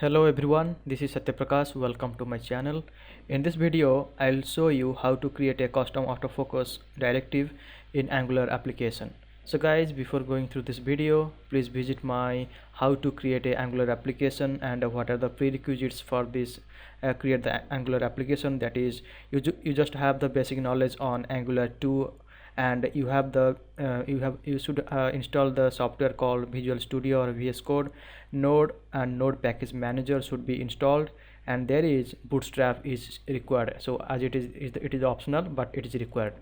Hello everyone, this is Satyaprakash. Welcome to my channel. In this video, I'll show you how to create a custom autofocus directive in Angular application. So guys, before going through this video, please visit my how to create a Angular application and what are the prerequisites for this create the Angular application. That is, you just have the basic knowledge on Angular 2, and you should install the software called Visual Studio or VS Code. Node and Node package manager should be installed, and there is Bootstrap is required. So as it is optional, but it is required.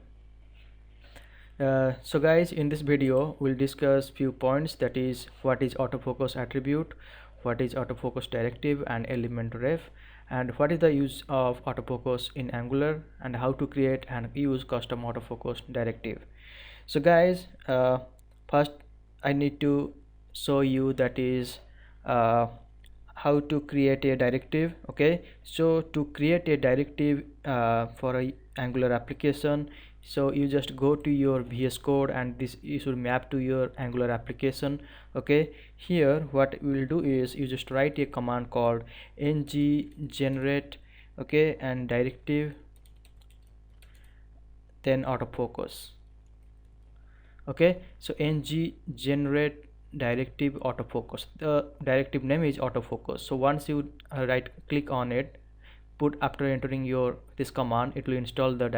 So guys, in this video we'll discuss few points, that is what is autofocus attribute, what is autofocus directive and ElementRef, and what is the use of autofocus in Angular, and how to create and use custom autofocus directive. So guys, first I need to show you, that is how to create a directive. Okay, so to create a directive for a Angular application, so you just go to your VS Code and this you should map to your Angular application. Okay, here what we will do is you just write a command called ng generate, okay, and directive, then autofocus. Okay, so ng generate directive autofocus, the directive name is autofocus. So once you right click on it, put after entering your this command, it will install the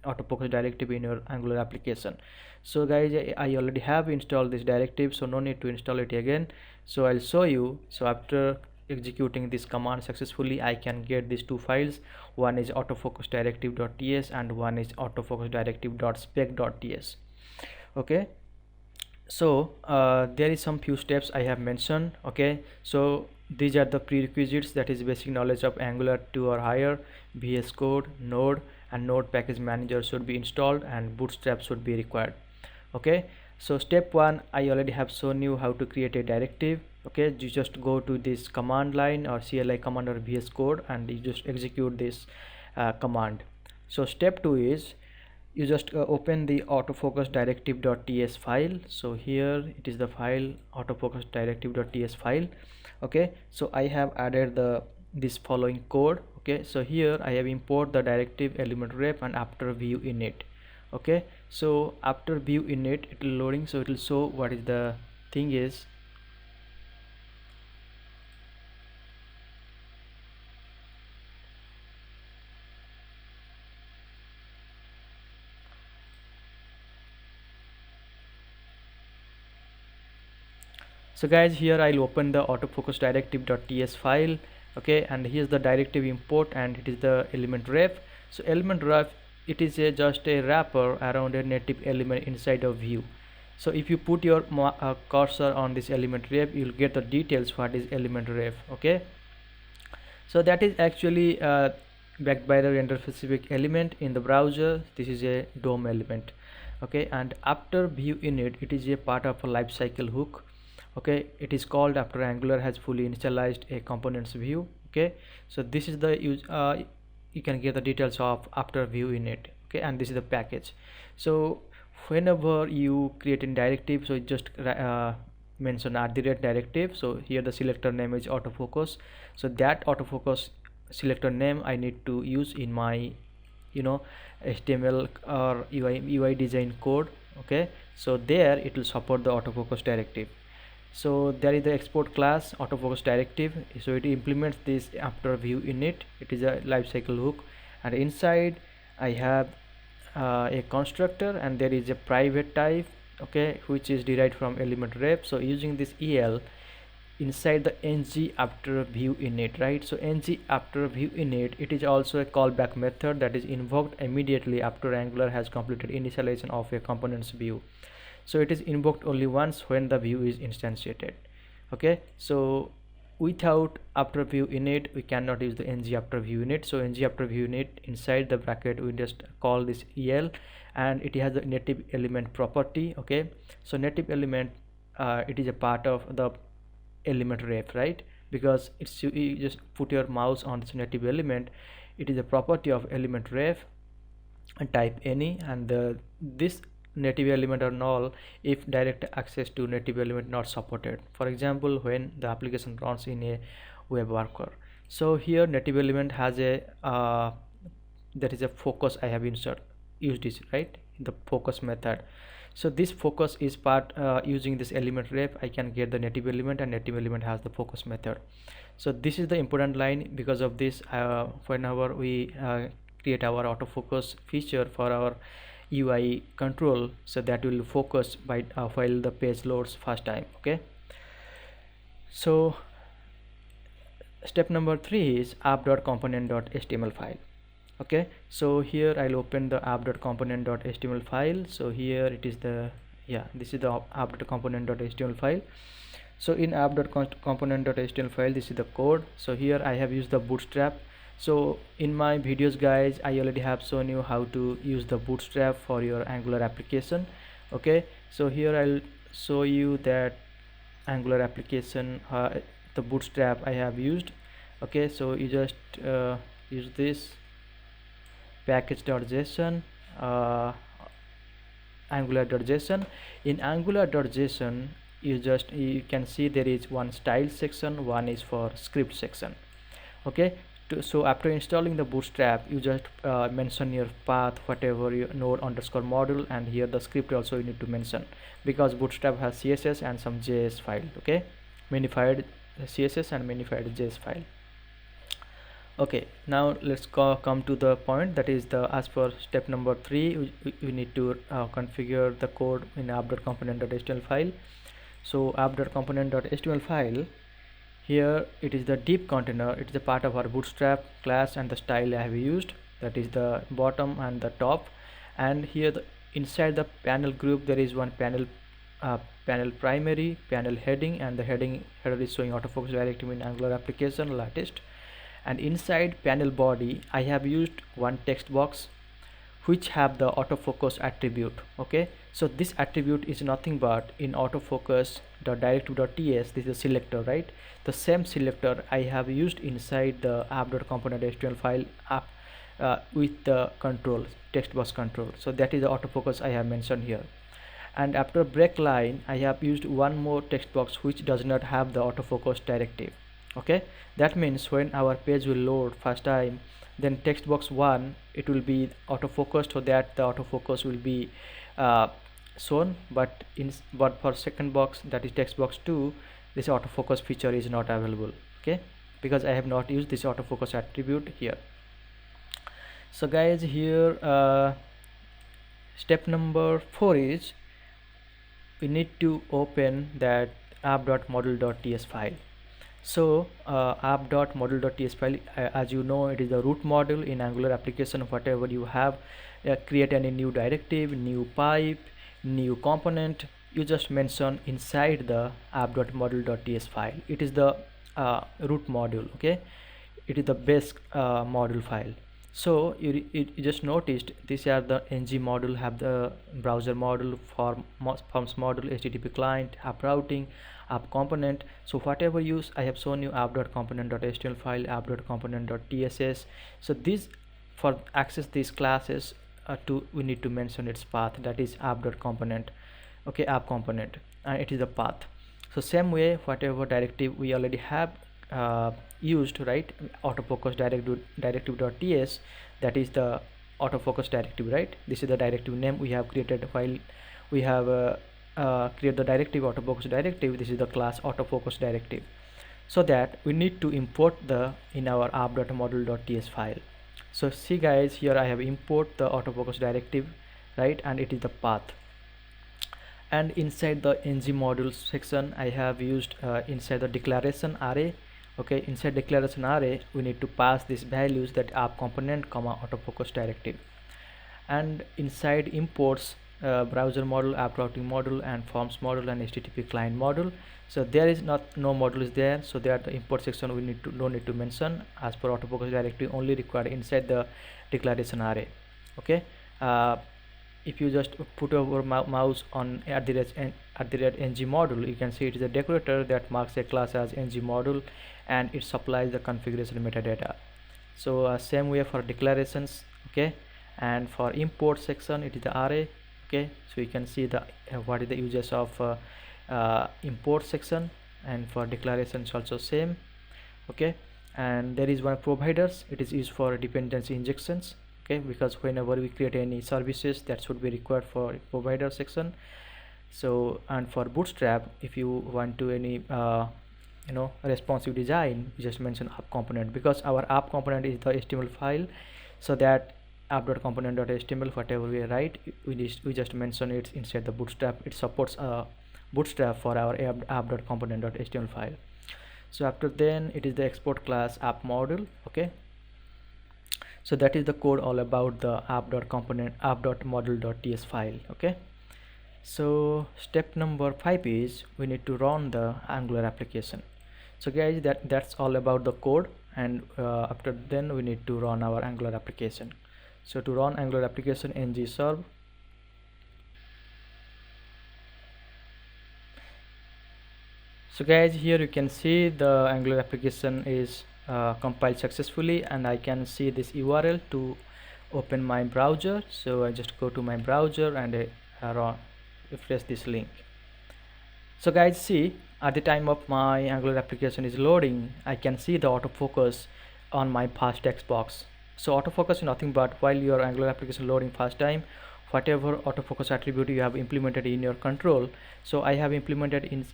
autofocus directive in your Angular application. So guys, I already have installed this directive, so no need to install it again. So I'll show you. So after executing this command successfully, I can get these two files. One is autofocus directive.ts and one is autofocus directive.spec.ts. okay, so there is some few steps I have mentioned. Okay, so these are the prerequisites, that is basic knowledge of Angular 2 or higher, VS Code, Node and Node package manager should be installed, and Bootstrap should be required. Okay, so step 1, I already have shown you how to create a directive. Okay, you just go to this command line or CLI command or VS Code and you just execute this command. So step 2 is you just open the autofocus directive.ts file. So here it is the file, autofocus directive.ts file. Okay, so I have added this following code. Okay, so here I have import the directive ElementRef and after view init. Okay, so after view init it will loading, so it will show what is the thing is. So guys, here I'll open the autofocus directive.ts file. Okay, and here's the directive import and it is the ElementRef. So ElementRef, it is just a wrapper around a native element inside of view. So if you put your cursor on this ElementRef, you'll get the details what is ElementRef. Okay, so that is actually backed by the render specific element in the browser. This is a DOM element. Okay, and after view init, it is a part of a lifecycle hook. Okay, it is called after Angular has fully initialized a components view. Okay, so this is the use you can get the details of after view init. Okay, and this is the package. So whenever you create a directive, so just mention @directive. So here the selector name is autofocus, so that autofocus selector name I need to use in my HTML or UI design code. Okay, so there it will support the autofocus directive. So there is the export class autofocus directive, so it implements this after view init. It is a lifecycle hook, and inside I have a constructor and there is a private type, okay, which is derived from ElementRef. So using this el inside the ng after view init, right? So ng after view init, it is also a callback method that is invoked immediately after Angular has completed initialization of a components view. So it is invoked only once when the view is instantiated. Okay, so without after view init we cannot use the ng after view init. So ng after view init, inside the bracket we just call this el, and it has the native element property. Okay, so native element it is a part of the ElementRef, right? Because it's you just put your mouse on this native element, it is a property of ElementRef and type any, and this native element or null if direct access to native element not supported. For example, when the application runs in a web worker. So here native element has a that is a focus I have used this right in the focus method. So this focus is part using this ElementRef I can get the native element, and native element has the focus method. So this is the important line. Because of this, whenever we create our autofocus feature for our UI control, so that will focus by while the page loads first time. Okay, so step number 3 is app.component.html file. Okay, so here I'll open the app.component.html file. So here it is the, yeah, this is the app.component.html file. So in app.component.html file, this is the code. So here I have used the bootstrap. So in my videos guys, I already have shown you how to use the bootstrap for your Angular application. Okay, so here I'll show you that Angular application, the bootstrap I have used. Okay, so you just use this package.json, angular.json. In angular.json, you can see there is one style section, one is for script section. Okay, so after installing the bootstrap, you just mention your path, whatever your node underscore module, and here the script also you need to mention, because bootstrap has CSS and some JS file. Okay, minified CSS and minified JS file. Okay, now let's come to the point, that is the as per step number 3, we need to configure the code in app.component.html file. So app.component.html file, here it is the div container. It is a part of our bootstrap class, and the style I have used, that is the bottom and the top. And here inside the panel group there is one panel, panel primary, panel heading, and the header is showing autofocus directive in Angular application latest. And inside panel body I have used one text box which have the autofocus attribute. Okay, so this attribute is nothing but in autofocus.directive.ts, this is a selector, right? The same selector I have used inside the app.component.html file with the control, text box control. So that is the autofocus I have mentioned here. And after break line I have used one more text box which does not have the autofocus directive. Okay, that means when our page will load first time, then text box 1 it will be autofocused, so that the autofocus will be shown, but for second box, that is text box 2, this autofocus feature is not available. Okay, because I have not used this autofocus attribute here. So guys, here step number 4 is we need to open that app.module.ts file. So app.module.ts file, as you know, it is the root module in Angular application. Whatever you have, create any new directive, new pipe, new component, you just mention inside the app.module.ts file. It is the root module. Okay, it is the base module file. So you just noticed these are the ng module, have the browser module, forms module, HTTP client, app routing, app component. So whatever use I have shown you, app.component.html file, app.component.tss. so this, for access these classes we need to mention its path, that is app.component. Okay, app component, and it is the path. So same way, whatever directive we already have used, right, autofocus directive.ts, that is the autofocus directive, right? This is the directive name we have created while we have create the directive autofocus directive. This is the class autofocus directive. So that we need to import the in our app.module.ts file. So see guys, here I have import the autofocus directive, right, and it is the path. And inside the ng module section I have used inside the declaration array. Okay, inside declaration array we need to pass these values, that app component comma autofocus directive. And inside imports browser module, app routing module, and forms module, and HTTP client module. So there is no module is there, so there the import section we don't need to mention. As per autofocus directive, only required inside the declaration array. Okay, if you just put your mouse on at the rate ng module, you can see it is a decorator that marks a class as ng module, and it supplies the configuration metadata. So same way for declarations. Okay, and for import section it is the array. Okay, so you can see the what is the uses of import section, and for declarations also same. Okay, and there is one providers, it is used for dependency injections. Okay, because whenever we create any services, that should be required for provider section. So, and for bootstrap, if you want to any responsive design, you just mention app component, because our app component is the HTML file. So that app.component.html, whatever we write, we just mention it inside the bootstrap. It supports bootstrap for our app.component.html file. So after then it is the export class app module. Okay, so that is the code all about the app.component app.module.ts file. Okay, so step number 5 is we need to run the Angular application. So guys, that's all about the code, and after then we need to run our Angular application. So to run Angular application, ng serve. So guys, here you can see the Angular application is compiled successfully, and I can see this URL to open my browser. So I just go to my browser and refresh this link. So guys, see, at the time of my Angular application is loading, I can see the autofocus on my fast text box. So autofocus is nothing but while your Angular application loading first time, whatever autofocus attribute you have implemented in your control. So I have implemented in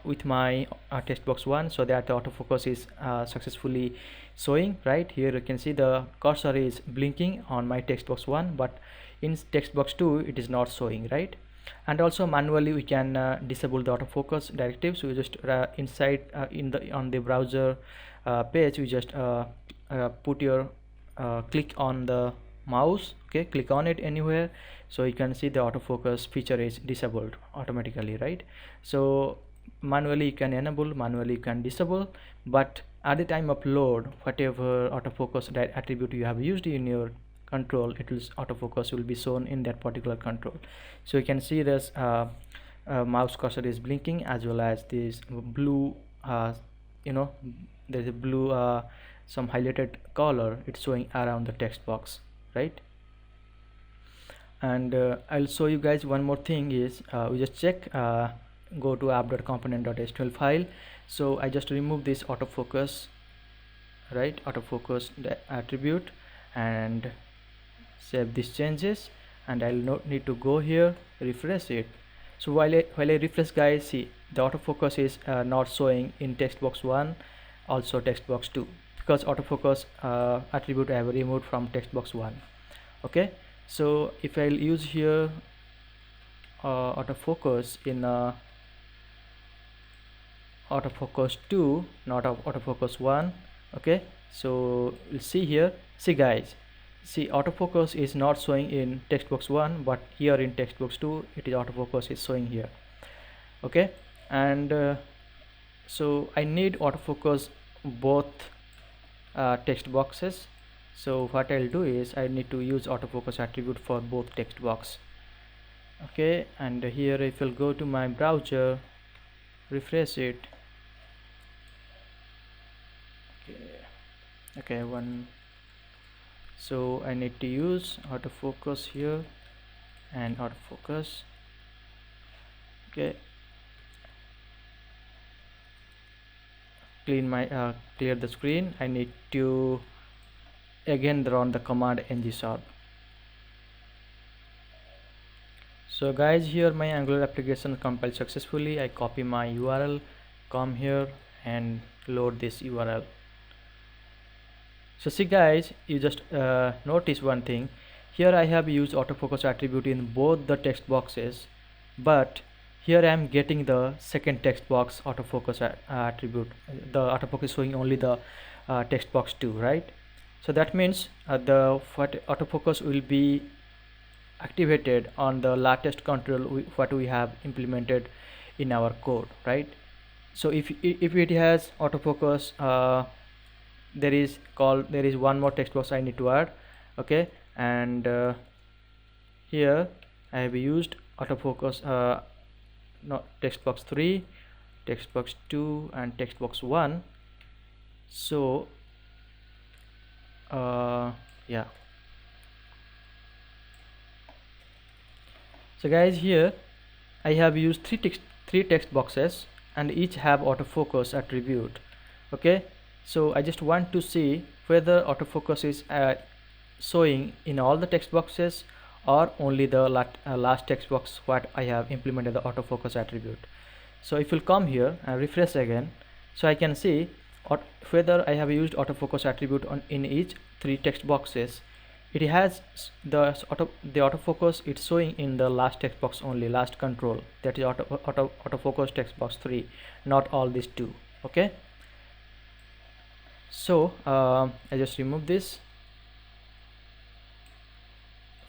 with my text box 1, so that the autofocus is successfully showing. Right here you can see the cursor is blinking on my text box 1, but in text box 2 it is not showing, right? And also manually we can disable the autofocus directive. So you just inside on the browser page, you just put your click on the mouse. Okay, click on it anywhere, so you can see the autofocus feature is disabled automatically, right? So manually you can enable, manually you can disable, but at the time of load, whatever autofocus attribute you have used in your control, it will autofocus will be shown in that particular control. So you can see this mouse cursor is blinking, as well as this blue there's a blue some highlighted color, it's showing around the text box, right? And I'll show you guys one more thing is we just check go to app.component.html file. So I just remove this autofocus, right, autofocus attribute, and save these changes, and I'll not need to go here, refresh it. So while I refresh, guys, see the autofocus is not showing in text box 1, also text box 2, because autofocus attribute I have removed from text box 1. Okay, so if I'll use here autofocus in autofocus 2, not autofocus 1. Okay, so we'll see here. See guys, see autofocus is not showing in text box 1, but here in text box 2 it is autofocus is showing here. Okay, and so I need autofocus both text boxes. So what I'll do is I need to use autofocus attribute for both text box. Okay, and here if I'll go to my browser, refresh it. Okay, one. So I need to use autofocus here and autofocus. Okay, clear the screen. I need to again run the command ng-serve. So guys, here my Angular application compiled successfully. I copy my URL, come here and load this URL. So see guys, you just notice one thing here. I have used autofocus attribute in both the text boxes, but here I am getting the second text box autofocus attribute. The autofocus showing only the text box 2, right? So that means the autofocus will be activated on the latest control what we have implemented in our code, right? So if it has autofocus, there is one more text box I need to add. Okay, and here I have used autofocus not text box 3, text box 2 and text box 1. So yeah, So guys, here I have used three text boxes and each have autofocus attribute. Okay, so I just want to see whether autofocus is showing in all the text boxes or only the last text box what I have implemented the autofocus attribute. So if you'll come here and refresh again, so I can see whether I have used autofocus attribute in each three text boxes. It has the autofocus it's showing in the last text box only, last control, that is autofocus text box 3, not all these two. Okay, so I just remove this.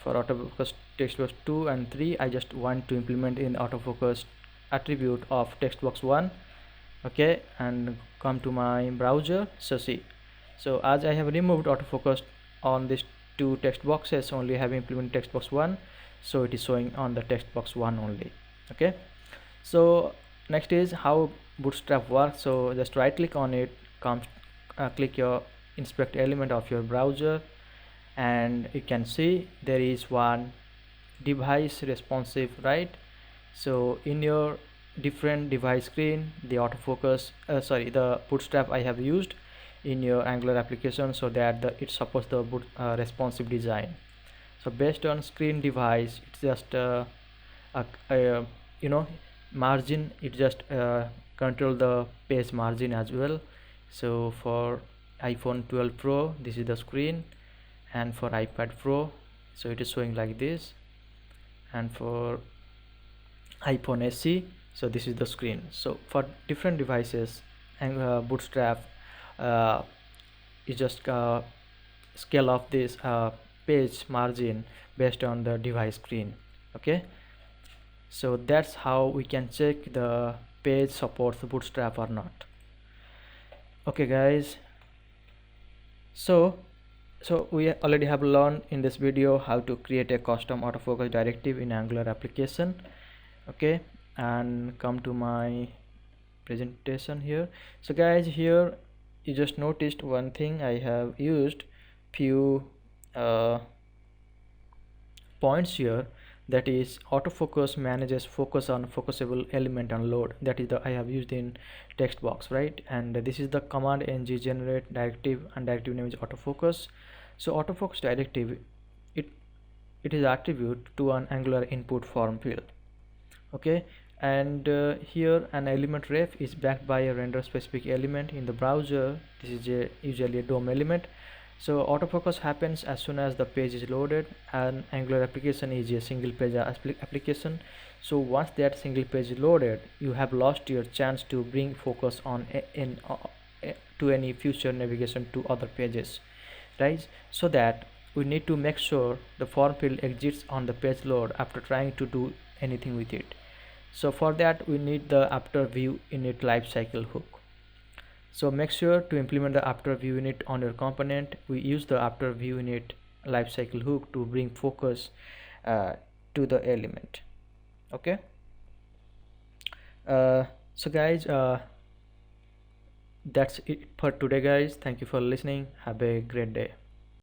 For autofocus text box 2 and 3, I just want to implement in autofocus attribute of text box 1. Okay, and come to my browser. So see, so as I have removed autofocus on these two text boxes, only have implemented text box 1, so it is showing on the text box 1 only. Okay, so next is how Bootstrap works. So just right click on it, click your inspect element of your browser, and you can see there is one device responsive, right? So in your different device screen, the autofocus the Bootstrap I have used in your Angular application, so that it supports the responsive design. So based on screen device, it's just a you know, margin, it just control the page margin as well. So for iPhone 12 Pro, this is the screen, and for iPad Pro, so it is showing like this, and for iPhone SE, so this is the screen. So for different devices, and Bootstrap is just scale of this page margin based on the device screen. Okay, so that's how we can check the page supports Bootstrap or not. Okay guys, so we already have learned in this video how to create a custom autofocus directive in Angular application. Okay, and come to my presentation here. So guys, here you just noticed one thing, I have used few points here, that is autofocus manages focus on focusable element on load, that is the I have used in text box, right? And this is the command ng generate directive, and directive name is autofocus. So autofocus directive, it is attribute to an Angular input form field. Okay, and here an ElementRef is backed by a render specific element in the browser. This is usually a DOM element. So autofocus happens as soon as the page is loaded, and Angular application is a single page application. So once that single page is loaded, you have lost your chance to bring focus on to any future navigation to other pages, right? So that we need to make sure the form field exits on the page load after trying to do anything with it. So for that we need the after view init lifecycle hook. So make sure to implement the after view init on your component. We use the after view init lifecycle hook to bring focus to the element. Okay, so guys, that's it for today guys. Thank you for listening. Have a great day.